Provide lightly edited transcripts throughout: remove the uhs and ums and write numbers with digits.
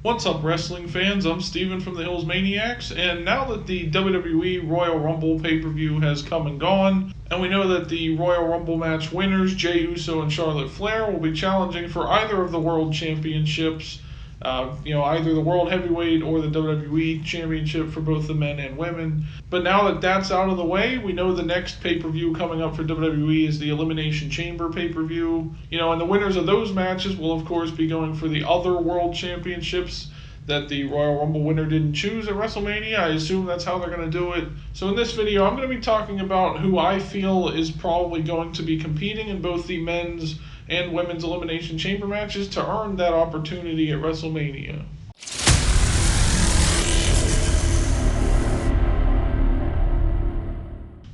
What's up, wrestling fans? I'm Steven from the Hills Maniacs, and now that the WWE Royal Rumble pay-per-view has come and gone, and we know that the Royal Rumble match winners, Jey Uso and Charlotte Flair, will be challenging for either of the World Championships, either the World Heavyweight or the WWE Championship for both the men and women. But now that that's out of the way, we know the next pay-per-view coming up for WWE is the Elimination Chamber pay-per-view. And the winners of those matches will, of course, be going for the other World Championships that the Royal Rumble winner didn't choose at WrestleMania. I assume that's how they're going to do it. So in this video, I'm going to be talking about who I feel is probably going to be competing in both the men's and women's Elimination Chamber matches to earn that opportunity at WrestleMania.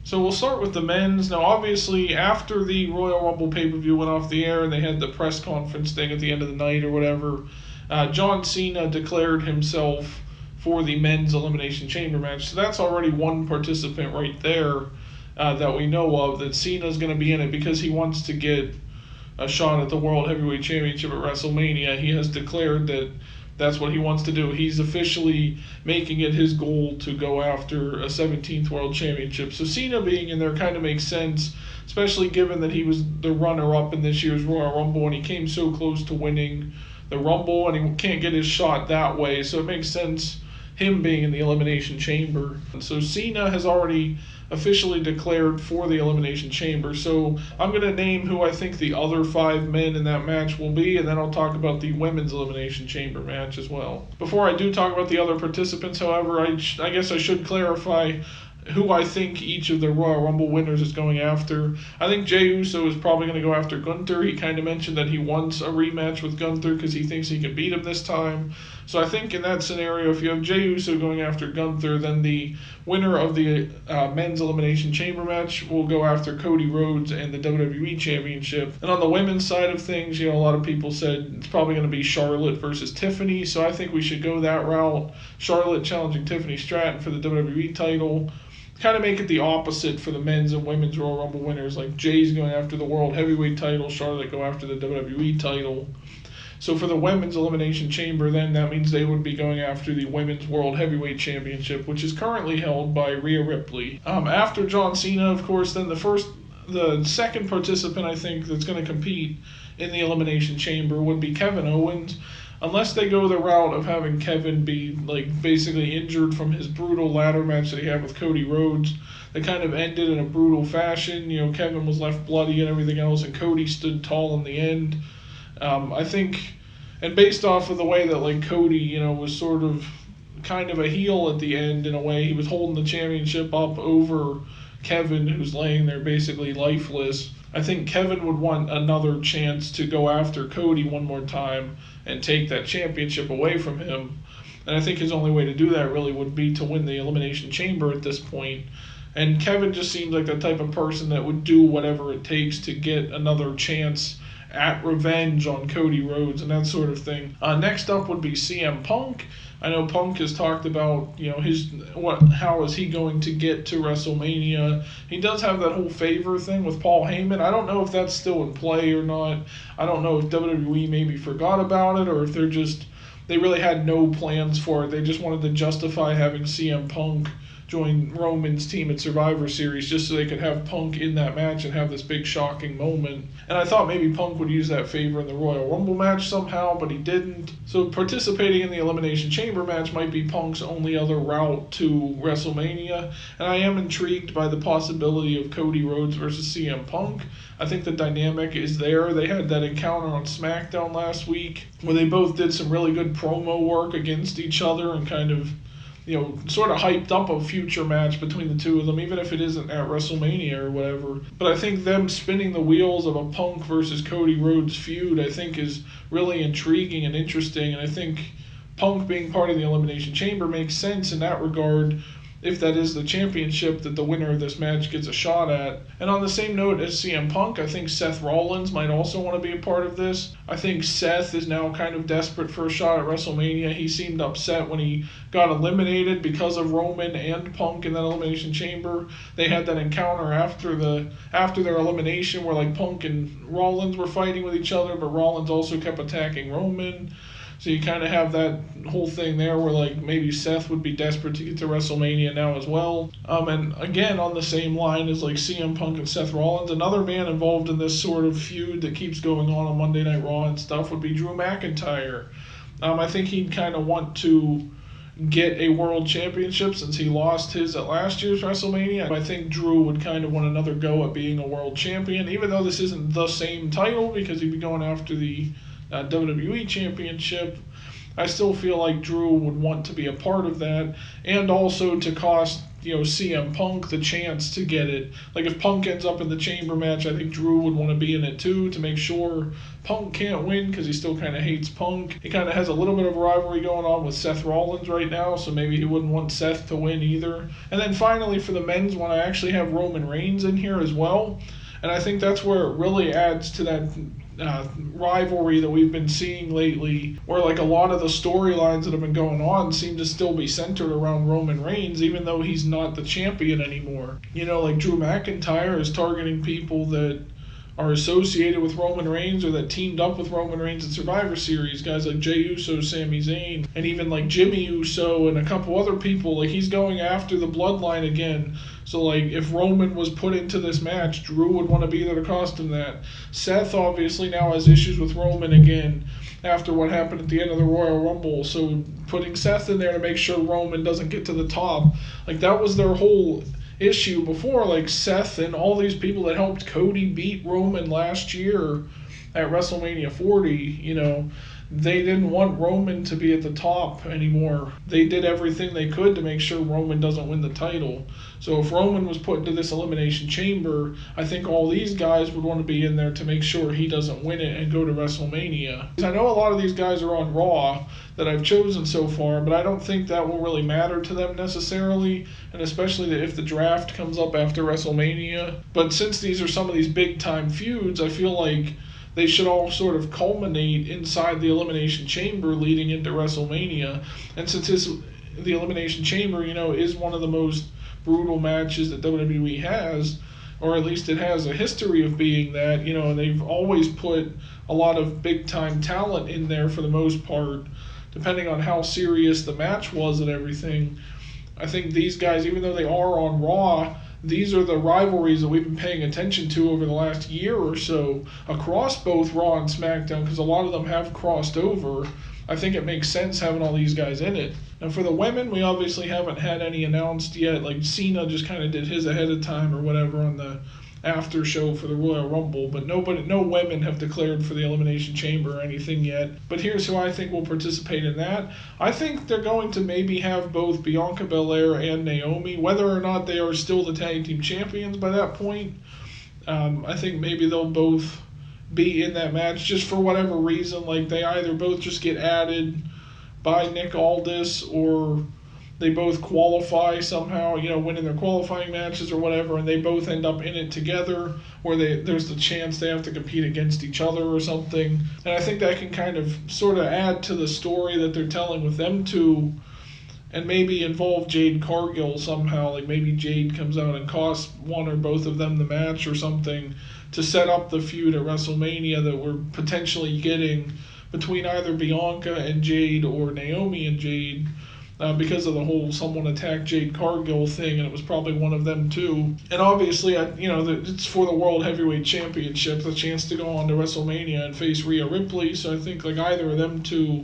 So we'll start with the men's. Now, obviously, after the Royal Rumble pay-per-view went off the air and they had the press conference thing at the end of the night or whatever, John Cena declared himself for the men's Elimination Chamber match. So that's already one participant right there that we know of, that Cena's going to be in it because he wants to get a shot at the World Heavyweight Championship at WrestleMania. He has declared that that's what he wants to do. He's officially making it his goal to go after a 17th World Championship. So Cena being in there kind of makes sense, especially given that he was the runner-up in this year's Royal Rumble and he came so close to winning the Rumble and he can't get his shot that way. So it makes sense him being in the Elimination Chamber. And so Cena has already officially declared for the Elimination Chamber. So I'm going to name who I think the other 5 men in that match will be, and then I'll talk about the women's Elimination Chamber match as well. Before I do talk about the other participants, however, I guess I should clarify who I think each of the Royal Rumble winners is going after. I think Jey Uso is probably going to go after Gunther. He kind of mentioned that he wants a rematch with Gunther because he thinks he can beat him this time. So I think in that scenario, if you have Jey Uso going after Gunther, then the winner of the men's Elimination Chamber match will go after Cody Rhodes and the WWE Championship. And on the women's side of things, a lot of people said it's probably going to be Charlotte versus Tiffany. So I think we should go that route. Charlotte challenging Tiffany Stratton for the WWE title. Kind of make it the opposite for the men's and women's Royal Rumble winners. Like Jay's going after the World Heavyweight title, Charlotte go after the WWE title. So for the women's Elimination Chamber, then that means they would be going after the Women's World Heavyweight Championship, which is currently held by Rhea Ripley. After John Cena, of course, then the second participant I think that's going to compete in the Elimination Chamber would be Kevin Owens. Unless they go the route of having Kevin be basically injured from his brutal ladder match that he had with Cody Rhodes, that kind of ended in a brutal fashion. Kevin was left bloody and everything else, and Cody stood tall in the end. I think, and based off of the way that Cody, was sort of kind of a heel at the end in a way, he was holding the championship up over Kevin, who's laying there basically lifeless. I think Kevin would want another chance to go after Cody one more time and take that championship away from him. And I think his only way to do that really would be to win the Elimination Chamber at this point. And Kevin just seems like the type of person that would do whatever it takes to get another chance at revenge on Cody Rhodes and that sort of thing. Next up would be CM Punk. I know Punk has talked about, how is he going to get to WrestleMania. He does have that whole favor thing with Paul Heyman. I don't know if that's still in play or not. I don't know if WWE maybe forgot about it or if they really had no plans for it. They just wanted to justify having CM Punk join Roman's team at Survivor Series just so they could have Punk in that match and have this big shocking moment. And I thought maybe Punk would use that favor in the Royal Rumble match somehow, but he didn't. So participating in the Elimination Chamber match might be Punk's only other route to WrestleMania. And I am intrigued by the possibility of Cody Rhodes versus CM Punk. I think the dynamic is there. They had that encounter on SmackDown last week where they both did some really good promo work against each other and kind of sort of hyped up a future match between the two of them, even if it isn't at WrestleMania or whatever. But I think them spinning the wheels of a Punk versus Cody Rhodes feud, I think, is really intriguing and interesting. And I think Punk being part of the Elimination Chamber makes sense in that regard, if that is the championship that the winner of this match gets a shot at. And on the same note as CM Punk, I think Seth Rollins might also want to be a part of this. I think Seth is now kind of desperate for a shot at WrestleMania. He seemed upset when he got eliminated because of Roman and Punk in that Elimination Chamber. They had that encounter after their elimination where Punk and Rollins were fighting with each other, but Rollins also kept attacking Roman. So you kind of have that whole thing there where like maybe Seth would be desperate to get to WrestleMania now as well. And again on the same line as like CM Punk and Seth Rollins, another man involved in this sort of feud that keeps going on Monday Night Raw and stuff would be Drew McIntyre. I think he'd kind of want to get a world championship since he lost his at last year's WrestleMania. I think Drew would kind of want another go at being a world champion, even though this isn't the same title because he'd be going after the WWE Championship. I still feel like Drew would want to be a part of that, and also to cost CM Punk the chance to get it. Like if Punk ends up in the chamber match, I think Drew would want to be in it too to make sure Punk can't win because he still kind of hates Punk. He kind of has a little bit of a rivalry going on with Seth Rollins right now, so maybe he wouldn't want Seth to win either. And then finally for the men's one, I actually have Roman Reigns in here as well, and I think that's where it really adds to that rivalry that we've been seeing lately, where like a lot of the storylines that have been going on seem to still be centered around Roman Reigns, even though he's not the champion anymore. Like Drew McIntyre is targeting people that are associated with Roman Reigns or that teamed up with Roman Reigns in Survivor Series, guys like Jey Uso, Sami Zayn, and even like Jimmy Uso and a couple other people. Like he's going after the bloodline again. So like if Roman was put into this match, Drew would want to be there to cost him that. Seth obviously now has issues with Roman again after what happened at the end of the Royal Rumble. So putting Seth in there to make sure Roman doesn't get to the top, like that was their whole issue before. Like Seth and all these people that helped Cody beat Roman last year at WrestleMania 40, they didn't want Roman to be at the top anymore. They did everything they could to make sure Roman doesn't win the title. So if Roman was put into this Elimination Chamber, I think all these guys would want to be in there to make sure he doesn't win it and go to WrestleMania. I know a lot of these guys are on Raw that I've chosen so far, but I don't think that will really matter to them necessarily, and especially if the draft comes up after WrestleMania. But since these are some of these big-time feuds, I feel like they should all sort of culminate inside the Elimination Chamber leading into WrestleMania. And since the Elimination Chamber, is one of the most brutal matches that WWE has, or at least it has a history of being that, and they've always put a lot of big-time talent in there for the most part, depending on how serious the match was and everything. I think these guys, even though they are on Raw, these are the rivalries that we've been paying attention to over the last year or so across both Raw and SmackDown, because a lot of them have crossed over. I think it makes sense having all these guys in it. And for the women, we obviously haven't had any announced yet. Like Cena just kind of did his ahead of time or whatever on the after show for the Royal Rumble, but no women have declared for the Elimination Chamber or anything yet. But here's who I think will participate in that. I think they're going to maybe have both Bianca Belair and Naomi, whether or not they are still the tag team champions by that point. I think maybe they'll both be in that match just for whatever reason. Like they either both just get added by Nick Aldis, or they both qualify somehow, winning their qualifying matches or whatever, and they both end up in it together, or there's the chance they have to compete against each other or something. And I think that can kind of sort of add to the story that they're telling with them two, and maybe involve Jade Cargill somehow. Like maybe Jade comes out and costs one or both of them the match or something to set up the feud at WrestleMania that we're potentially getting between either Bianca and Jade or Naomi and Jade. Because of the whole someone attacked Jade Cargill thing, and it was probably one of them too. And obviously, it's for the World Heavyweight Championship, the chance to go on to WrestleMania and face Rhea Ripley. So I think like either of them two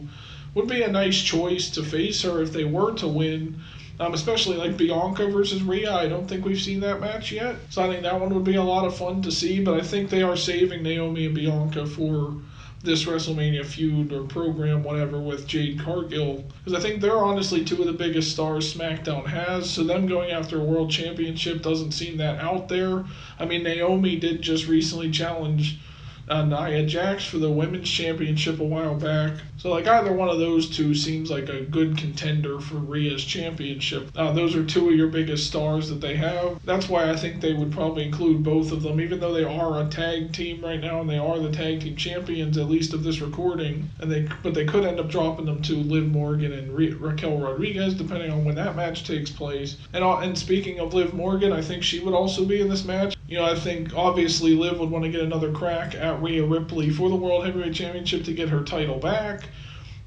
would be a nice choice to face her if they were to win. Especially like Bianca versus Rhea. I don't think we've seen that match yet. So I think that one would be a lot of fun to see, but I think they are saving Naomi and Bianca for this WrestleMania feud or program, whatever, with Jade Cargill, because I think they're honestly two of the biggest stars SmackDown has, so them going after a world championship doesn't seem that out there. I mean, Naomi did just recently challenge Nia Jax for the women's championship a while back, so like either one of those two seems like a good contender for Rhea's championship. Those are two of your biggest stars that they have. That's why I think they would probably include both of them, even though they are a tag team right now and they are the tag team champions, at least of this recording. But they could end up dropping them to Liv Morgan and Raquel Rodriguez, depending on when that match takes place. And speaking of Liv Morgan, I think she would also be in this match. I think obviously Liv would want to get another crack at Rhea Ripley for the World Heavyweight Championship to get her title back.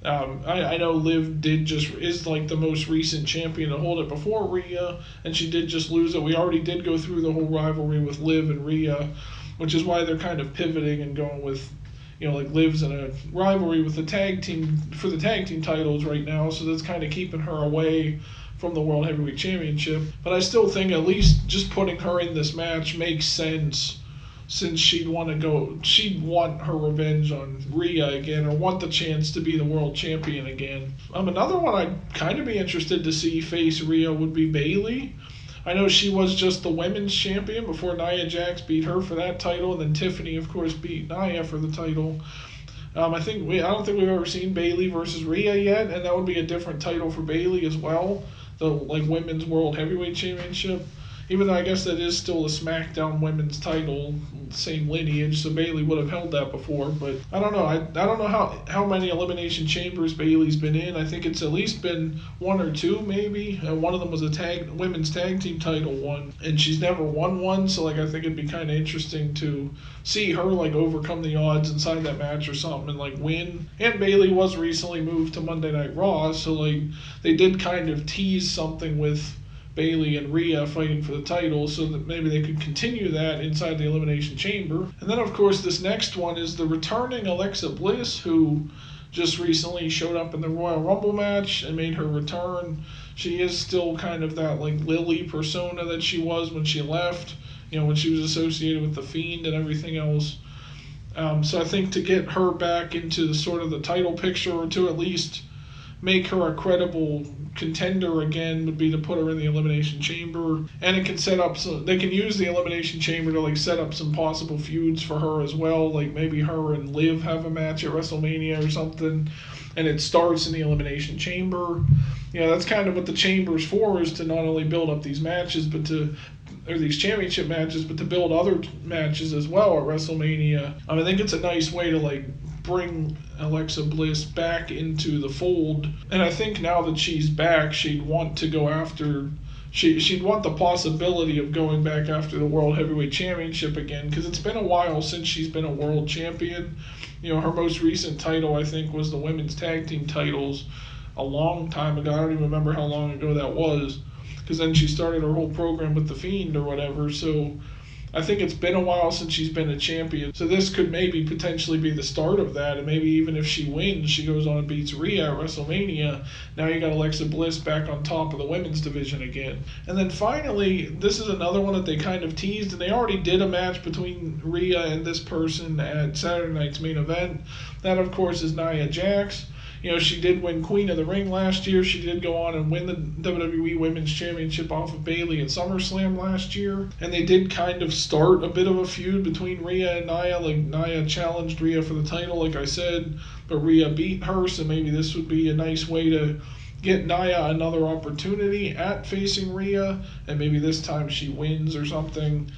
I know Liv is like the most recent champion to hold it before Rhea, and she did just lose it. We already did go through the whole rivalry with Liv and Rhea, which is why they're kind of pivoting and going with, like Liv's in a rivalry with the tag team for the tag team titles right now, so that's kind of keeping her away from the World Heavyweight Championship. But I still think at least just putting her in this match makes sense, since she'd want her revenge on Rhea again, or want the chance to be the world champion again. Another one I'd kind of be interested to see face Rhea would be Bayley. I know she was just the women's champion before Nia Jax beat her for that title, and then Tiffany, of course, beat Nia for the title. I don't think we've ever seen Bayley versus Rhea yet, and that would be a different title for Bayley as well, the women's World Heavyweight Championship. Even though I guess that is still a SmackDown women's title, same lineage, so Bayley would have held that before. But I don't know. I don't know how many Elimination Chambers Bayley's been in. I think it's at least been one or two, maybe. One of them was a women's tag team title one, and she's never won one. So I think it'd be kind of interesting to see her overcome the odds inside that match or something and win. And Bayley was recently moved to Monday Night Raw, so they did kind of tease something with Bayley and Rhea fighting for the title, so that maybe they could continue that inside the Elimination Chamber. And then, of course, this next one is the returning Alexa Bliss, who just recently showed up in the Royal Rumble match and made her return. She is still kind of that Lily persona that she was when she left, when she was associated with the Fiend and everything else. So I think to get her back into the title picture, or to at least make her a credible contender again, would be to put her in the Elimination Chamber, and it can they can use the Elimination Chamber to set up some possible feuds for her as well, maybe her and Liv have a match at WrestleMania or something, and it starts in the Elimination Chamber. That's kind of what the Chamber's for, is to not only build up these matches, these championship matches, but to build other matches as well at WrestleMania. I think it's a nice way to bring Alexa Bliss back into the fold, and I think now that she's back, she'd want to go after. She'd want the possibility of going back after the World Heavyweight Championship again, because it's been a while since she's been a world champion. Her most recent title, I think, was the women's tag team titles a long time ago. I don't even remember how long ago that was, because then she started her whole program with the Fiend or whatever. So I think it's been a while since she's been a champion. So this could maybe potentially be the start of that. And maybe even if she wins, she goes on and beats Rhea at WrestleMania. Now you got Alexa Bliss back on top of the women's division again. And then finally, this is another one that they kind of teased. And they already did a match between Rhea and this person at Saturday night's main event. That, of course, is Nia Jax. She did win Queen of the Ring last year. She did go on and win the WWE Women's Championship off of Bayley at SummerSlam last year. And they did kind of start a bit of a feud between Rhea and Nia. Nia challenged Rhea for the title, like I said, but Rhea beat her, so maybe this would be a nice way to get Nia another opportunity at facing Rhea, and maybe this time she wins or something.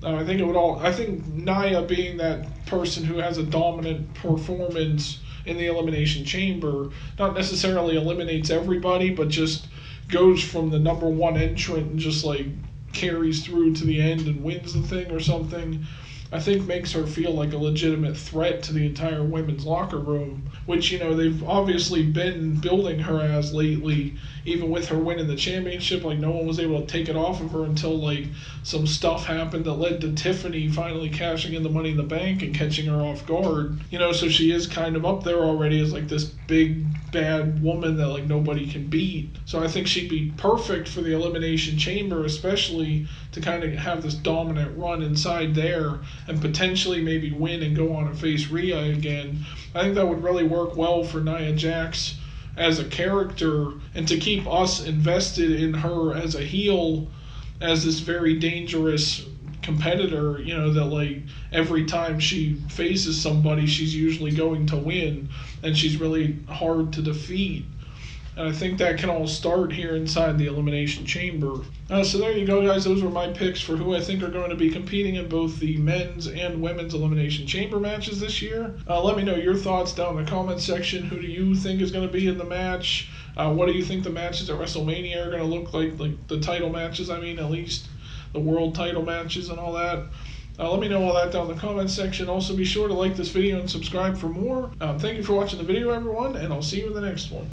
I think Nia being that person who has a dominant performance in the Elimination Chamber not necessarily eliminates everybody, but just goes from the number one entrant and just carries through to the end and wins the thing or something, I think makes her feel like a legitimate threat to the entire women's locker room, which, they've obviously been building her as lately, even with her winning the championship. No one was able to take it off of her until, some stuff happened that led to Tiffany finally cashing in the Money in the Bank and catching her off guard. So she is kind of up there already as, this big, bad woman that, nobody can beat. So I think she'd be perfect for the Elimination Chamber, especially to kind of have this dominant run inside there and potentially maybe win and go on and face Rhea again. I think that would really work well for Nia Jax as a character, and to keep us invested in her as a heel, as this very dangerous competitor, that every time she faces somebody, she's usually going to win, and she's really hard to defeat. And I think that can all start here inside the Elimination Chamber. So there you go, guys. Those were my picks for who I think are going to be competing in both the men's and women's Elimination Chamber matches this year. Let me know your thoughts down in the comments section. Who do you think is going to be in the match? What do you think the matches at WrestleMania are going to look like the title matches, at least the world title matches and all that. Let me know all that down in the comments section. Also, be sure to like this video and subscribe for more. Thank you for watching the video, everyone, and I'll see you in the next one.